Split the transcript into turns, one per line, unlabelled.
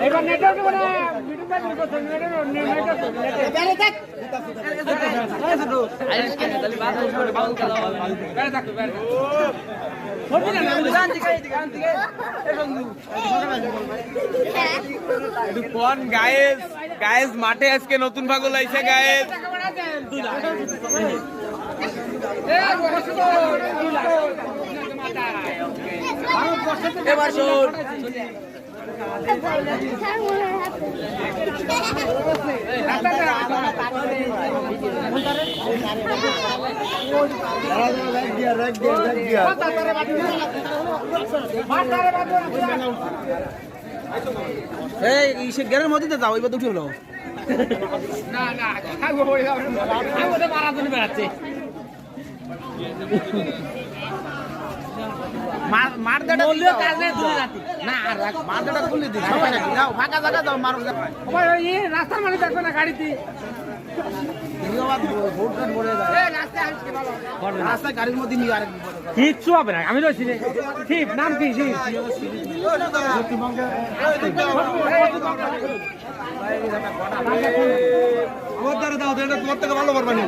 এবার নেটওয়ার্ক মানে ভিডিও বানিয়ে করতে নেটওয়ার্ক আইস কেন তালি বাদ করে বাউল করা বেড়ে থাকো বেড়ে ফটো না আমি জান দিকে এই বন্ধু
একটু কোন গায়েস গায়েস মাঠে আজকে নতুন পাগল আইছে গায়েস
এবার শোন
এই গেরের মধ্যে যাও এবার উঠে হলো
না না খাবো আমি ওটা মারা জন্য বেড়াচ্ছি
মারদাটা
বললেও কাজ নেই দূরে যাচ্ছি
না মারদাটা খুলে দিই সবাই নাকি যাও ফাঁকা জায়গা যাও মারো
ওই রাস্তার মানে দেখবে না গাড়িতে
রাস্তায় গাড়ির মধ্যে নিয়ে আরেক
কিচ্ছু হবে না আমি রয়েছি শিব নাম কি শিব
আমার দ্বারা দাও তোমার থেকে ভালো পারবানি